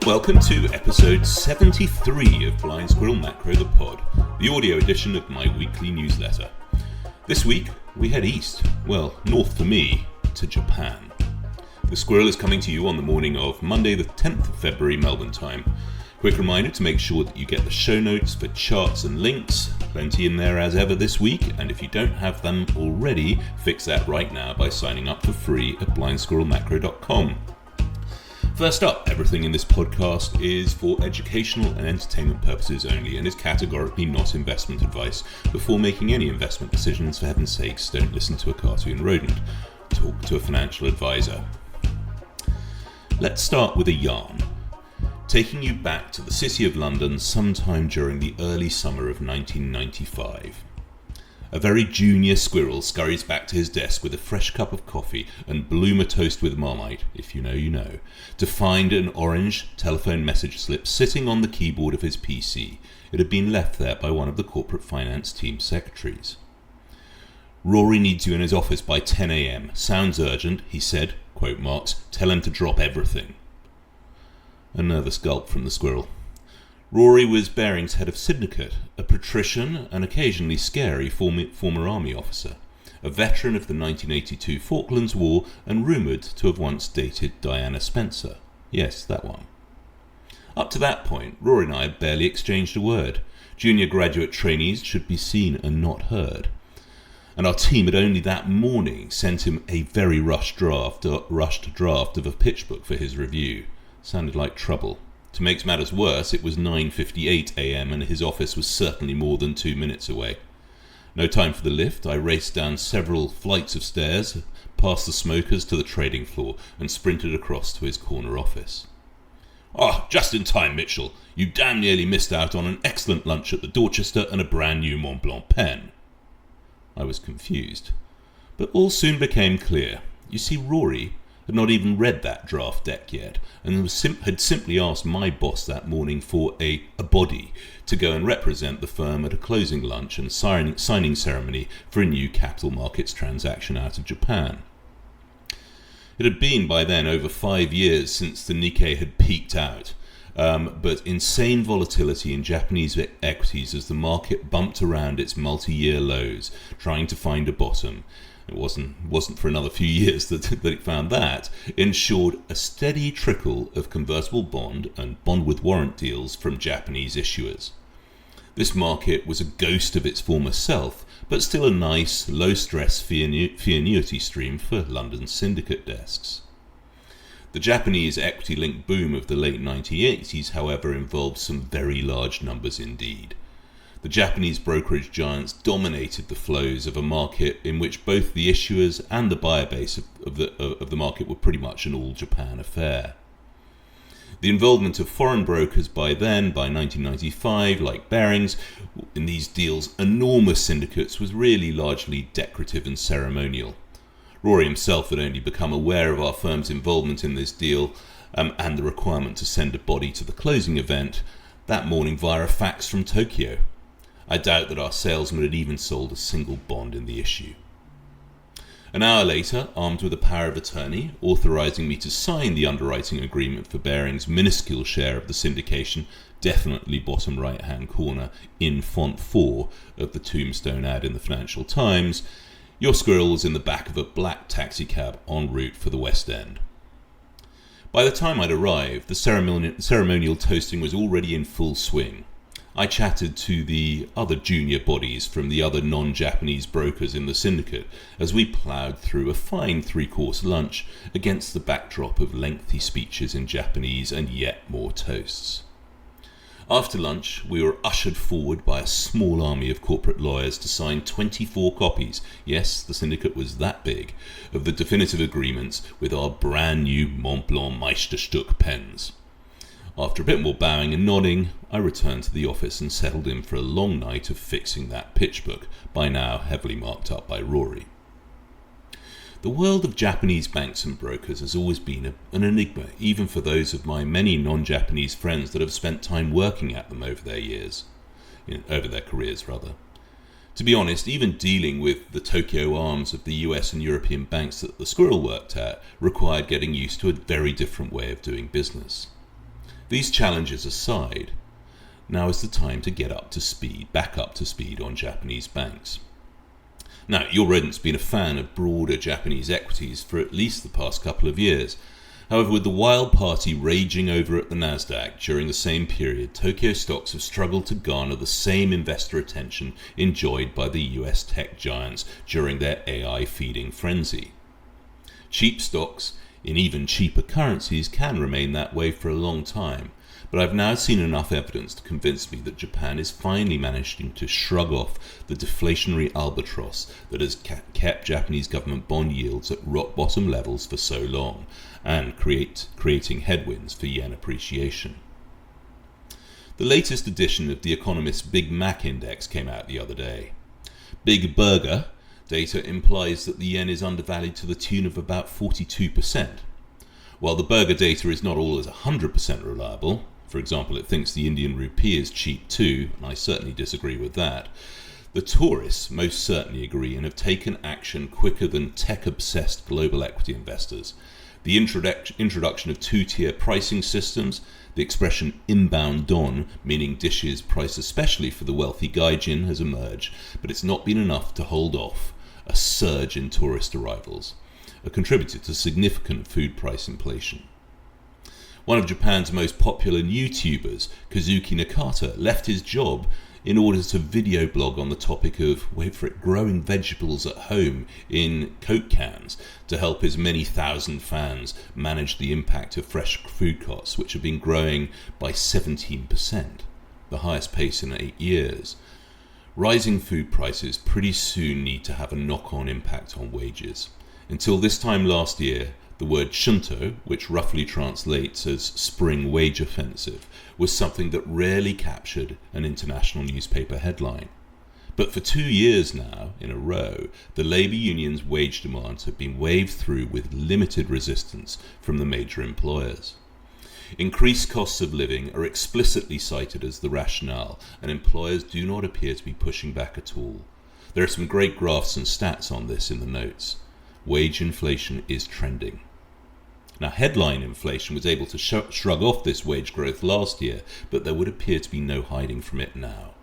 Welcome to episode 73 of Blind Squirrel Macro the Pod, the audio edition of my weekly newsletter. This week, we head east, north for me, to Japan. The Squirrel is coming to you on the morning of Monday the 10th of February Melbourne time. Quick reminder to make sure that you get the show notes for charts and links, plenty in there as ever this week, and if you don't have them already, fix that right now by signing up for free at blindsquirrelmacro.com. First up, everything in this podcast is for educational and entertainment purposes only and is categorically not investment advice. Before making any investment decisions, for heaven's sakes, don't listen to a cartoon rodent. Talk to a financial advisor. Let's start with a yarn, taking you back to the City of London sometime during the early summer of 1995. A very junior squirrel scurries back to his desk with a fresh cup of coffee and Bloomer toast with Marmite, if you know you know, to find an orange telephone message slip sitting on the keyboard of his PC. It had been left there by one of the corporate finance team secretaries. "Rory needs you in his office by 10 a.m. Sounds urgent," he said, quote marks, "tell him to drop everything." A nervous gulp from the squirrel. Rory was Barings' head of syndicate, a patrician and occasionally scary former army officer, a veteran of the 1982 Falklands War and rumoured to have once dated Diana Spencer. Yes, that one. Up to that point, Rory and I had barely exchanged a word. Junior graduate trainees should be seen and not heard. And our team had only that morning sent him a very rushed draft of a pitch book for his review. Sounded like trouble. To make matters worse, it was 9:58 a.m. and his office was certainly more than 2 minutes away. No time for the lift. I raced down several flights of stairs, past the smokers to the trading floor, and sprinted across to his corner office. "Oh, just in time, Mitchell. You damn nearly missed out on an excellent lunch at the Dorchester and a brand new Mont Blanc pen." I was confused, but all soon became clear. You see, Rory had not even read that draft deck yet, and had simply asked my boss that morning for a body to go and represent the firm at a closing lunch and signing ceremony for a new capital markets transaction out of Japan. It had been by then over 5 years since the Nikkei had peaked out, but insane volatility in Japanese equities as the market bumped around its multi-year lows, trying to find a bottom. It wasn't for another few years that it found that, ensured a steady trickle of convertible bond and bond with warrant deals from Japanese issuers. This market was a ghost of its former self, but still a nice, low-stress fee annuity stream for London syndicate desks. The Japanese equity-linked boom of the late 1980s, however, involved some very large numbers indeed. The Japanese brokerage giants dominated the flows of a market in which both the issuers and the buyer base of the market were pretty much an all-Japan affair. The involvement of foreign brokers by 1995, like Barings, in these deals' enormous syndicates was really largely decorative and ceremonial. Rory himself had only become aware of our firm's involvement in this deal and the requirement to send a body to the closing event that morning via a fax from Tokyo. I doubt that our salesman had even sold a single bond in the issue. An hour later, armed with a power of attorney, authorising me to sign the underwriting agreement for Barings' minuscule share of the syndication, definitely bottom right-hand corner, in font 4 of the tombstone ad in the Financial Times, your squirrel was in the back of a black taxicab en route for the West End. By the time I'd arrived, the ceremonial toasting was already in full swing. I chatted to the other junior bodies from the other non-Japanese brokers in the syndicate as we ploughed through a fine 3-course lunch against the backdrop of lengthy speeches in Japanese and yet more toasts. After lunch, we were ushered forward by a small army of corporate lawyers to sign 24 copies, yes, the syndicate was that big, of the definitive agreements with our brand new Mont Blanc Meisterstück pens. After a bit more bowing and nodding, I returned to the office and settled in for a long night of fixing that pitch book, by now heavily marked up by Rory. The world of Japanese banks and brokers has always been an enigma, even for those of my many non-Japanese friends that have spent time working at them over their careers. To be honest, even dealing with the Tokyo arms of the US and European banks that the Squirrel worked at required getting used to a very different way of doing business. These challenges aside, now is the time to get back up to speed on Japanese banks. Now, Jorund's been a fan of broader Japanese equities for at least the past couple of years. However, with the wild party raging over at the Nasdaq during the same period, Tokyo stocks have struggled to garner the same investor attention enjoyed by the US tech giants during their AI feeding frenzy. Cheap stocks in even cheaper currencies can remain that way for a long time, but I've now seen enough evidence to convince me that Japan is finally managing to shrug off the deflationary albatross that has kept Japanese government bond yields at rock bottom levels for so long, and creating headwinds for yen appreciation. The latest edition of The Economist's Big Mac Index came out the other day. Big Burger data implies that the yen is undervalued to the tune of about 42%. While the burger data is not always 100% reliable, for example, it thinks the Indian rupee is cheap too, and I certainly disagree with that, the tourists most certainly agree and have taken action quicker than tech-obsessed global equity investors. The introduction of two-tier pricing systems, the expression inbound don, meaning dishes priced especially for the wealthy gaijin, has emerged, but it's not been enough to hold off a surge in tourist arrivals, a contributor to significant food price inflation. One of Japan's most popular YouTubers, Kazuki Nakata, left his job in order to video blog on the topic of, wait for it, growing vegetables at home in Coke cans to help his many thousand fans manage the impact of fresh food costs, which have been growing by 17%, the highest pace in 8 years. Rising food prices pretty soon need to have a knock-on impact on wages. Until this time last year, the word shunto, which roughly translates as spring wage offensive, was something that rarely captured an international newspaper headline. But for 2 years now, in a row, the labour unions' wage demands have been waved through with limited resistance from the major employers. Increased costs of living are explicitly cited as the rationale, and employers do not appear to be pushing back at all. There are some great graphs and stats on this in the notes. Wage inflation is trending. Now, headline inflation was able to shrug off this wage growth last year, but there would appear to be no hiding from it now.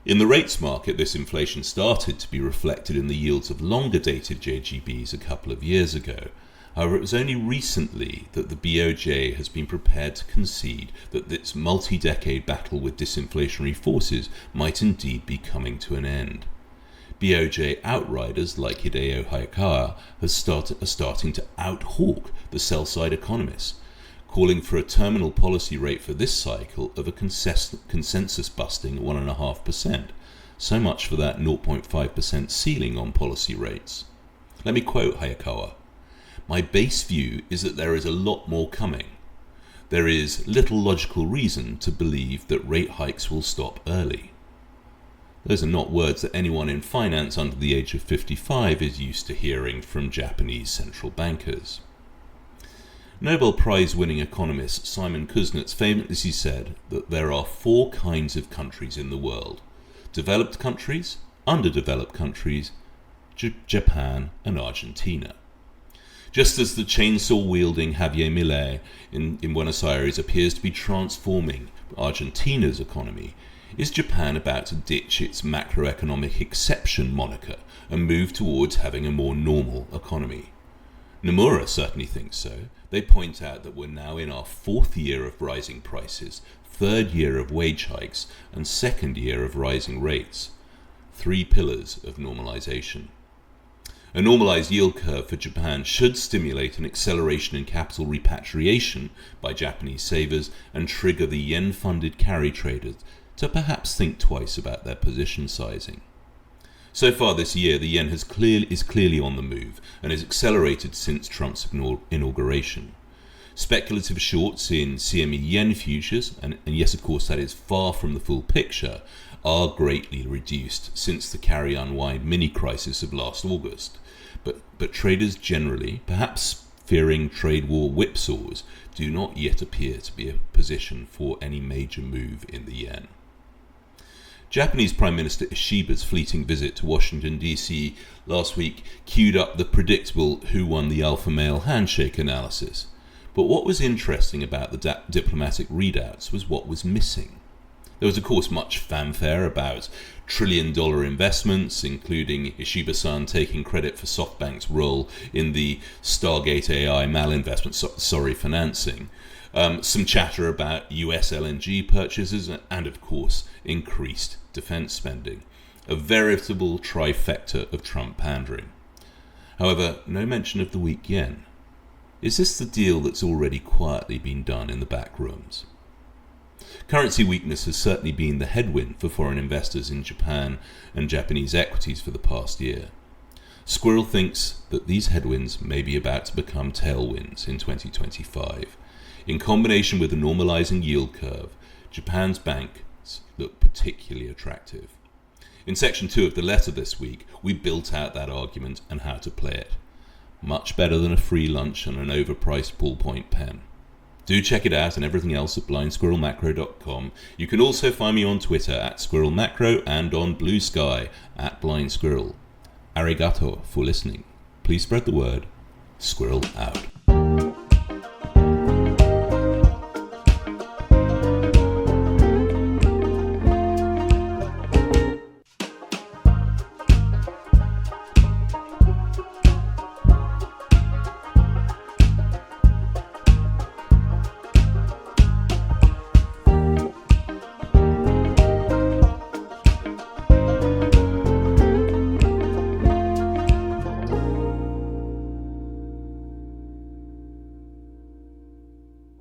In the rates market, this inflation started to be reflected in the yields of longer-dated JGBs a couple of years ago. However, it was only recently that the BOJ has been prepared to concede that its multi-decade battle with disinflationary forces might indeed be coming to an end. BOJ outriders like Hideo Hayakawa are starting to out-hawk the sell-side economists, calling for a terminal policy rate for this cycle of a consensus-busting 1.5%. So much for that 0.5% ceiling on policy rates. Let me quote Hayakawa. "My base view is that there is a lot more coming. There is little logical reason to believe that rate hikes will stop early." Those are not words that anyone in finance under the age of 55 is used to hearing from Japanese central bankers. Nobel Prize-winning economist Simon Kuznets famously said that there are 4 kinds of countries in the world: developed countries, underdeveloped countries, Japan and Argentina. Just as the chainsaw-wielding Javier Milei in Buenos Aires appears to be transforming Argentina's economy, is Japan about to ditch its macroeconomic exception moniker and move towards having a more normal economy? Nomura certainly thinks so. They point out that we're now in our 4th year of rising prices, 3rd year of wage hikes, and 2nd year of rising rates. 3 pillars of normalization. A normalized yield curve for Japan should stimulate an acceleration in capital repatriation by Japanese savers and trigger the yen-funded carry traders to perhaps think twice about their position sizing. So far this year, the yen is clearly on the move and has accelerated since Trump's inauguration. Speculative shorts in CME yen futures, and yes, of course, that is far from the full picture, are greatly reduced since the carry unwind mini-crisis of last August. But traders generally, perhaps fearing trade war whipsaws, do not yet appear to be in a position for any major move in the yen. Japanese Prime Minister Ishiba's fleeting visit to Washington, D.C. last week queued up the predictable who won the alpha male handshake analysis. But what was interesting about the diplomatic readouts was what was missing. There was, of course, much fanfare about trillion-dollar investments, including Ishiba-san taking credit for SoftBank's role in the Stargate AI malinvestment, financing. Some chatter about US LNG purchases, and, of course, increased defense spending. A veritable trifecta of Trump pandering. However, no mention of the weak yen. Is this the deal that's already quietly been done in the back rooms? Currency weakness has certainly been the headwind for foreign investors in Japan and Japanese equities for the past year. Squirrel thinks that these headwinds may be about to become tailwinds in 2025. In combination with a normalizing yield curve, Japan's banks look particularly attractive. In section 2 of the letter this week, we built out that argument and how to play it. Much better than a free lunch and an overpriced ballpoint pen. Do check it out and everything else at blindsquirrelmacro.com. You can also find me on Twitter at SquirrelMacro and on Blue Sky at BlindSquirrel. Arigato for listening. Please spread the word. Squirrel out.